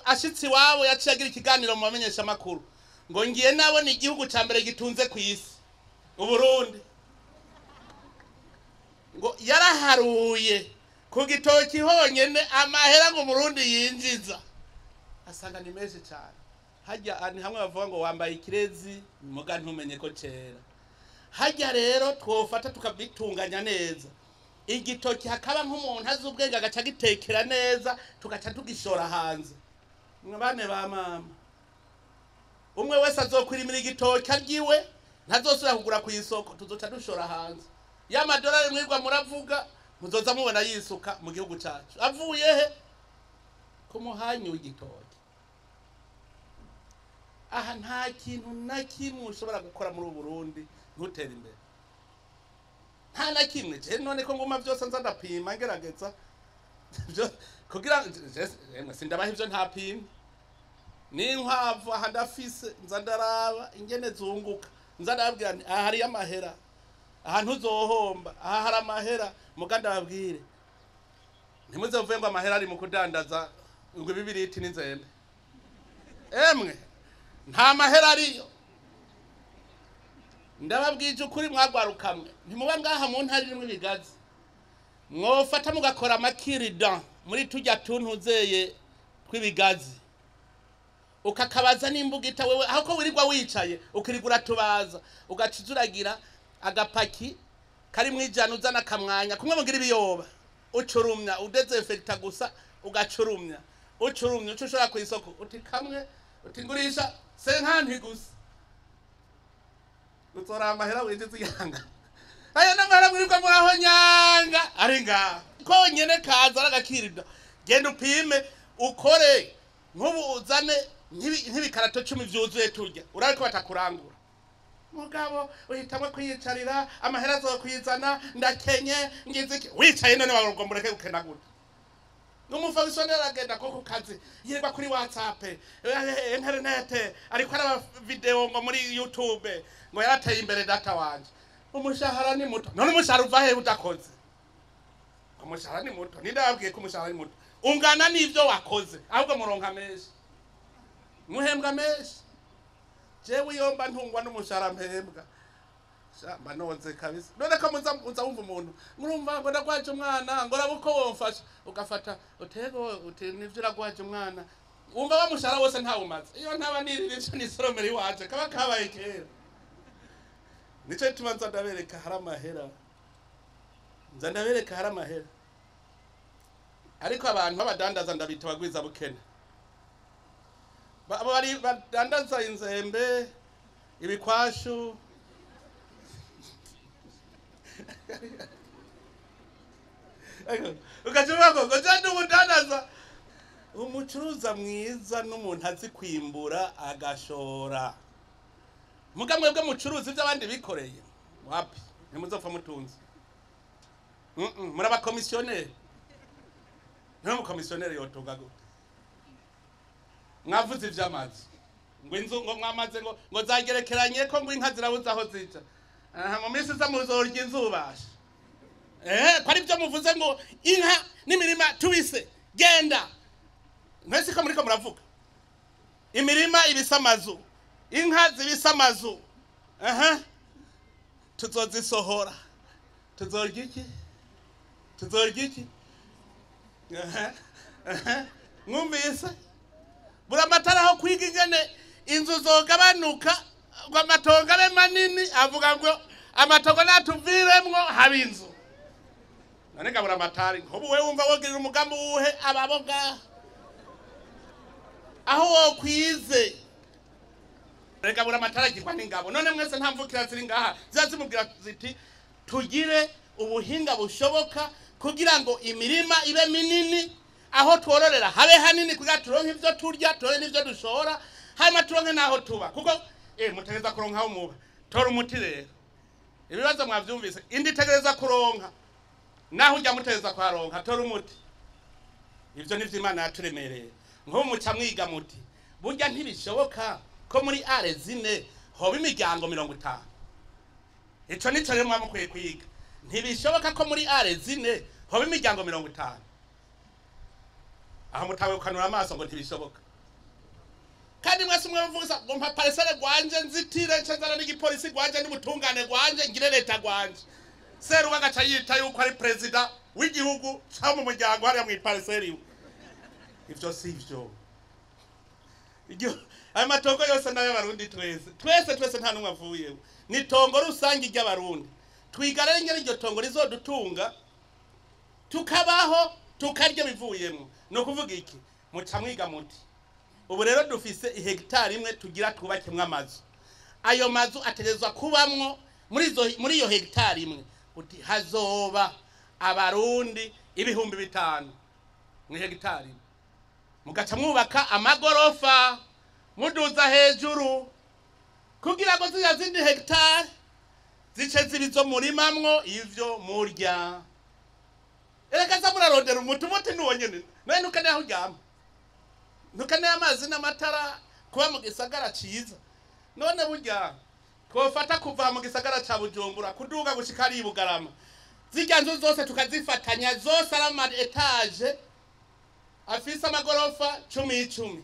Ashitsi wabo yaciye agira ikiganiro mu bamenyesha makuru ngo ngiye nabona igihugu ca mbere gitunze ku isi Uburundi. Ngo yaraharuye ku gitoki honyene amahera ngo Burundi yinjiza asanga ni menshi cyane. Hajya ni hamwe bavuga ngo wambaye ikirezi muga ntumenye ko cera. Hajya rero twofata tukabitunganya neza. Igitoki hakaba nk'umuntu azubwenge agaca gitekera neza tugaca tugishora hanze. Mwabane ba mama. Umwe wese azokwirimira igitoki aryiwe ntazosubira kugura ku isoko tuzoca dushora hanze. Ya madolari mwirwa muravuga muzoza mubona yisuka mu gihugu cyacu. Avuye he? Ku muhanyi w'igitoki. Aha nta kintu na kimwe ushobora gukora muri Burundi ntutera imbere. Nta na kimwe. Je none ko nguma byose nza ndapima ngerageza kugira sindabaha ivyo ntapima. N'inkwavu aha ndafise nza ndaraba ingene zunguka. Nza ndababwira nti aha hari amahera. Ahantu uzohomba. Aha hari amahera muganda babwire. Ntimuze uvuye ngo amahera ari mu kudandaza ngo ibibiriti n'inzembe. Emwe nta mahera ariyo. Ndababwije ukuri mwagwarukamwe. Ntimuba ngaha mu ntari rimwe ibigazi. Mwofata mugakora amakiridan muri tujya tuntuzeye twibigazi. Ukakabaza n'imbugita wewe aho ko wirirwa wicaye ukirigura tubaza ugacizuragira agapaki kari mwijana uzana kamwanya kumwe mugira ibiyoba ucurumya udezinfecta gusa ugacurumya ucushora ku isoko uti kamwe utingurisha senkanti gusa utora amahera winjiza yanga aya namara mwirirwa muraho nyanga ari ngaho konyene kaza aragakirida genda upime ukore nk'ubu uzane nk'ibikarato 10 vyuzuye turya urariko batakurangura mugabo uhitamwe kwiyicarira amahera zo kwizana ndakenye ngiziki wicaye none bagomboreke gukena gute n'umufagiso neragenda ko kukazi yirwa kuri WhatsApp internet ariko ara video ngo muri YouTube ngo yarateye imbere data wanje umushahara ni muto none umushahara uva he udakoze umushahara ni muto nindababwiye ko umushahara ni muto ungana n'ivyo wakoze ahubwo muronka meshi muhembwa meshi jewe yomba ntungwa n'umushahara mpembwa shamba nonze kabisa none ko muza wumva umuntu murumva ngo ndagwaje umwana ngo rabuko womfasha ugafata utego nivyo ragwaje umwana umva bamushahara wose nta umaze iyo ntaba nirire cyo nisoromeri waje kaba kabaye kera nico gituma nza ndabereka hari amahera, nza ndabereka hari amahera. Ariko abantu b'abadandaza ndabita bagwiza bukene, bari badandaza inzembe, ibikwashu, ukavuga ngo cyane umudandaza. Umucuruza mwiza n'umuntu azi kwimbura agashora. Mugamwe bwe mucuruzi by'abandi bikoreye wapi ntimuzopfa mutunze. Muri abakomisiyoneri, nta mukomisiyoneri yotunga gute? Mwavuze ivy'amazi ngo inzu ngo mwamaze ngo zagerekeranye ko ngo inka zirabuza aho zica. Mu minsi za muzorya inzubasha. Ko ari byo muvuze ngo inka n'imirima tubise genda. Mwese ko muriko muravuga imirima ibisamazu, inka zibisamazu, tuzozisohora, tuzorya iki? Tuzorya iki? Mwumvise buramatara aho kwiga ingene inzu zogabanuka ngo amatongo abe manini, avuga ngo amatongo natuviremwo haba inzu. None buramatari nkubu we wumva wogirira umugambi uwuhe ababoga aho wokwize? Reka buramatara gikwa n'ingabo. None mwese nta mvukira ziri ngaha zazimubwira ziti tugire ubuhinga bushoboka kugira ngo imirima ibe minini, aho twororera habe hanini kugira turonke ivyo turya, turonke n'ivyo dushora, hanyuma turonke naho tuba. Kuko mutegeza kuronka aho muba. Tora umuti rero. Ibibazo mwavyumvise, indi tegereza kuronka naho ujya mutegeza kwaronka, tora umuti. Ivyo nivyo Imana yaturemereye. Nko muca mwiga muti burya ntibishoboka ko muri are zine hoba imiryango 50. Ico nico rero mwamukwiye kwiga. Ntibishoboka ko muri are zine hoba imiryango 50. Aho mutawe ukanura amaso ngo ntibishoboka. Kandi mwese mwavuza ngo mpa parcelle gwanje nzitire nshazana n'igipolisi gwanje n'ubutungane gwanje ngire leta gwanje. Seru bagaca yita yuko ari president w'igihugu cyo mu muryango hariya mu parcelle iwe. Ivyo sivyo. Ayo matongo yose nayo abarundi twese nta numwe avuyeho. Ni tongo rusangi ry'abarundi. Twigara ngene iryo tongo rizodutunga tukabaho tukarya bivuyemo. No kuvuga iki? Muca mwiga muti ubu rero dufise ihegitari imwe tugira twubakemwe amazu. Ayo mazu ategezwa kubamwo muri iyo hegitari imwe. Uti hazoba abarundi 5,000 mu hegitari. Mugaca mwubaka amagorofa muduza hejuru kugira ngo ziya zindi hegitari zice zibizo murimamwo ivyo murya. Ereka za murarondera umuti nuwonyene naye nukane aho uryama, nukane amazi n'amatara kuba mu gisagara ciza. None burya twofata kuva mu gisagara ca Bujumbura kuduga gushika ari Bugarama, zirya nzu zose tukazifatanya zose ari ama etage afise amagorofa 10.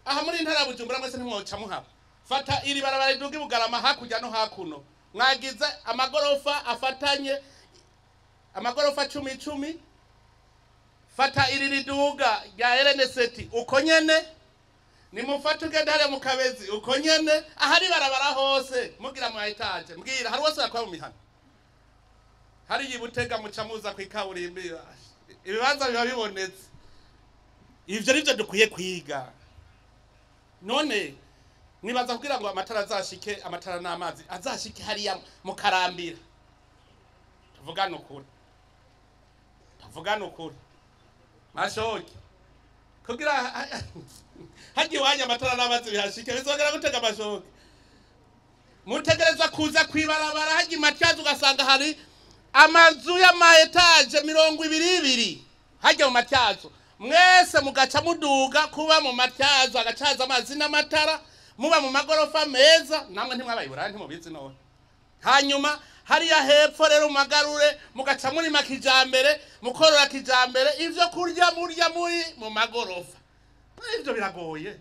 Aha muri ntara Bujumbura mwese ntimwoca muhaba. Fata iri barabara iduga Bugarama hakurya no hakuno, mwagize amagorofa afatanye amagorofa 10. Fata iri riduga rya RNST uko nyene, nimufata ugenda hariya mu Kabezi uko nyene, ahari barabara hose mugira mu etage. Mbwira hari wose yakwa mu mihana, hari yibutega muca muza kwikaburimbi, ibibanza biba bibonetse. Ivyo rivyo dukwiye kwiga. None nibaza kugira ngo amatara azashike, amatara n'amazi azashike hariya mu Karambira. Tuvugana ukuri mashoki kugira hagiye wanya amatara n'amazi bihashike bizogera gutega amashoki. Mutegereza kuza kwibarabara hagiye matyazo ugasanga hari amazu y'ama etage 22 hagiye mu matyazo. Mwese mugaca muduga kuba mu matyazo agacaza amazi n'amatara, muba mu magorofa meza. Namwe ntimwabayibura ntimubizi none. Hanyuma hariya hepfo rero magarure mugaca muri makijambere, mukorora kijambere, ivyo kurya murya muri mu magorofa. Ivyo biragoye.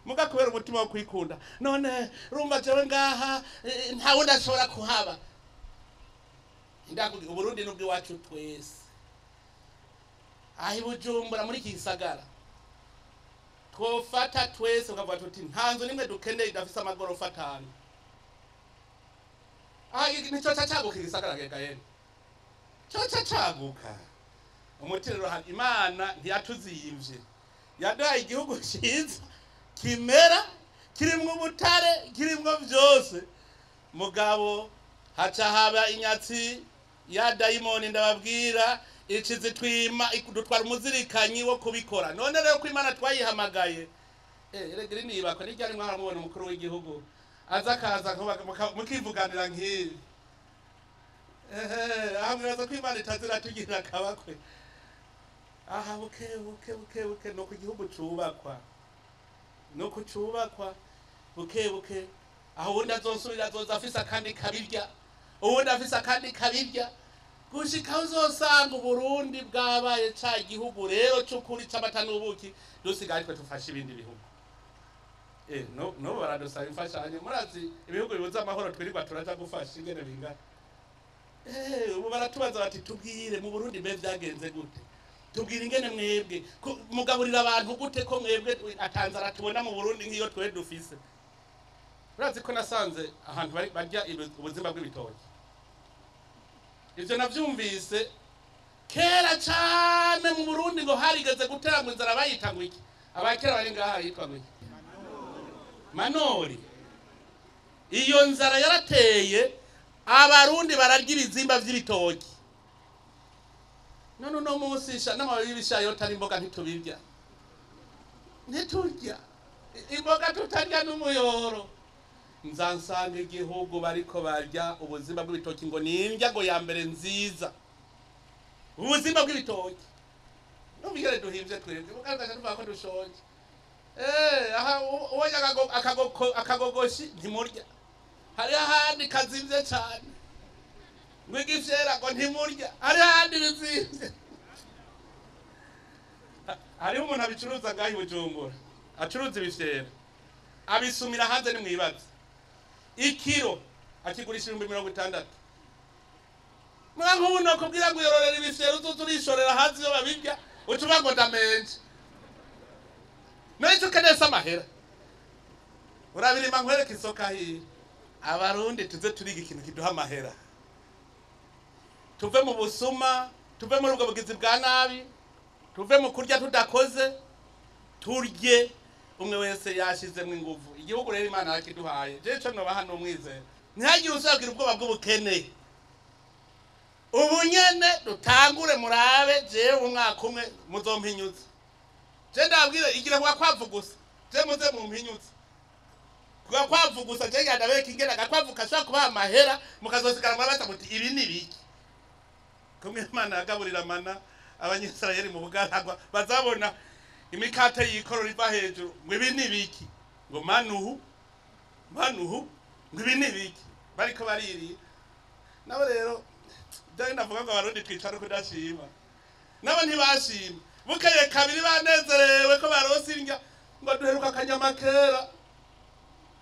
Mugakubera umutima wo kwikunda. None rumva jewe ngaha nta wundi ashobora kuhaba. Ndakugira Uburundi n'ubwi wacu twese. Ahi Bujumbura muri iki gisagara twofata twese ukavuga tuti ntanzo nimwe dukeneye idafise amagorofa 5. nico cacaguka igisagara gekaye cyo cacaguka umutiriro hano Imana ntiyatuziyimvye yaduhaye igihugu cyiza kimera kirimwo ubutare kirimwo byose mugabo haca haba inyatsi ya dayimoni ndababwira ikizi twima dutwara umuzirikanyi wo kubikora none rero ko Imana twayihamagaye regere nibako nijyari mwaramubona umukuru w'igihugu aza kaza mukivuganira nk'ibi ahamwe ko Imana itazira tugira akabakwe aha buke no ku gihugu cubakwa no kucubakwa buke aho wundi azosubira azoza afisa kandi kabirya uwundi afisa kandi kabirya gushika uzosanga Burundi bwabaye ca gihugu rero cy'ukuri c'amata n'ubuki dusigaye twe tufasha ibindi bihugu no baradusaba imfashanyo murazi ibihugu bibuza amahoro twirirwa turaja gufasha ingene bingana ubu baratubaza bati tubwire mu Burundi mbe vyagenze gute tubwire ingene mwebwe mugaburira abantu gute ko mwebwe atanzara tubona mu Burundi nk'iyo twe dufise urazi ko nasanze ahantu barya ubuzima bw'ibitoki ivyo navyumvise kera cyane mu Burundi ngo harigeze gutera ngo inzara bayita ngo iki abakera bari ngaha yitwa ngo iki manori iyo nzara yarateye abarundi bararya ibizimba vy'ibitoki none no musisha n'amababi y'ibishayo tari imboga ntitubirya ntiturya imboga tutarya n'umuyoro nzansanga igihugu bariko barya ubuzima bw'ibitoki ngo nindya ngo ya mbere nziza ubuzima bw'ibitoki n'ubigere duhimvye twebwe mugaragaje tuvuga ko dushonje aha uwonya akagogoshi ntimurya hari ahandi kazimvye cyane ngo igifyera ngo ntimurya hari ahandi bizimvye hariho umuntu abicuruza ngaho i Bujumbura acuruza ibifyera abisumira hanze ni mwibaza ikiro akigurisha 60 mwangu uno kubwira ngo yororera ibifyera uzurishorera hanze yo babirya ucuba ngo ndamenje none tukenesa amahera urabirima nkwereka isoko ahiye abarundi tuze turiga ikintu kiduha amahera tuve mu busuma tuve muri ubwo bugizi bwa nabi tuve mu kurya tudakoze turye umwe wese yashizemo inguvu igihugu rero Imana yakiduhaye je cyo no bahano umwizera ntihagire usagira ubwoba bw'ubukene ubu nyene dutangure murabe je umwaka umwe muzompinyuza je ndabwire igira kwa kwavugusa je muze mu mpinyuza kwa kwavugusa je ngandabeka ingena gakwavuka shaka kuba amahera mukazosigara murabata muti ibi ni biki kumwe Imana yagaburira mana abanyisirayeli mu bugaragwa bazabona imikate yikoro riva hejuru ngo ibi ni biki ngo manuhu ngo ibi ni biki bariko bariri nabo rero dai navuga ngo abarundi twicara kudashima nabo ntibashima bukeye kabiri banezerewe ko barose indya ngo duheruka akanyama kera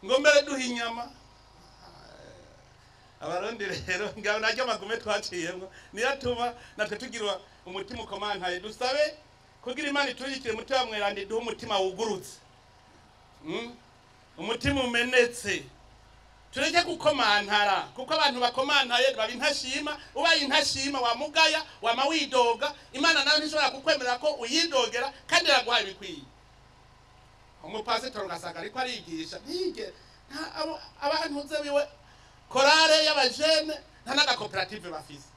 ngo mbere duha inyama abarundi rero ngaho najya magume twaciyemo niyatuma natwe tugirwa umutima ukomantaye dusabe kugira Imana ituyikire mutima mwerande duha umutima wugurutse umutima umenetse tureke gukomantara kuko abantu bakomantaye babi ntashima ubaye intashima wa mugaya wa mawidoga Imana nayo ntishobora kukwemerera ko uyidogera kandi yaguhaye bikwiye umupasitoro ngasanga ariko arigisha ntige abantu uzebiwe korale y'abajene nta naga koperative bafise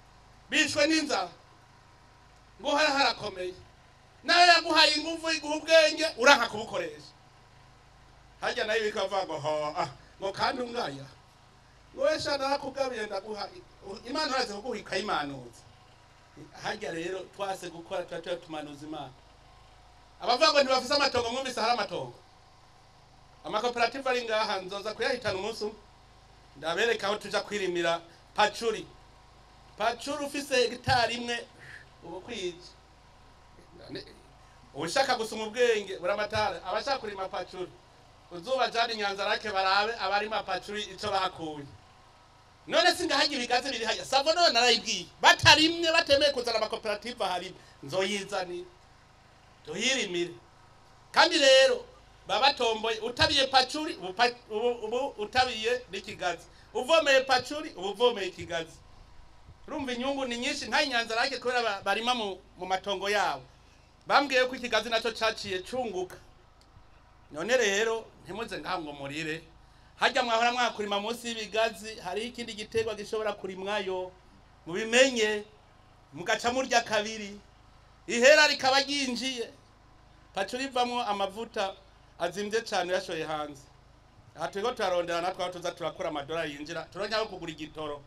bishwe n'inzara ngo harakomeye nawe yaguhaye ingufu iguha ubwenge uranka kubukoresha hajya nayo bikavuga ngo ngo kandi umwanya ngo wesha nakugabiye ndaguha Imana uraze kuguhika imanuza hajya rero twase gukora tumanuza Imana abavuga ngo ntibafise amatongo mwumvise hari amatongo amakoperative ari ngaha nzoza kuyahitana umunsi ndabereka aho tuja kwirimira pacuri ufise hegitari imwe ubu kwije ushaka gusoma ubwenge buramatara abashaka kurima pacuri uzuba jani Nyanza rake barabe abarima pacuri ico bahakuye none singahagira ibigazi biri haya savo none narayibwiye batarimwe batemeye kuzana amakoperative hari nzoyizani tuhirimire kandi rero babatomboye utabiye pacuri ubu utabiye n'ikigazi uvomeye pacuri ubu uvomeye ikigazi urumva inyungu ni nyinshi nka inyanza rake kubera barima mu matongo yabo bambwiye ko ikigazi naco caciye cunguka none rero ntimuze ngaho murire hajya mwahora mwakurima munsi y'ibigazi hari ikindi giterwa gishobora kurimwayo mubimenye mugaca murya kabiri ihera rikaba ryinjiye pacuri ivamwo amavuta azimvye cyane yashoye hanze aha turiko turarondera natwe aho tuza turakora amadolari yinjira turonyaho kugura igitoro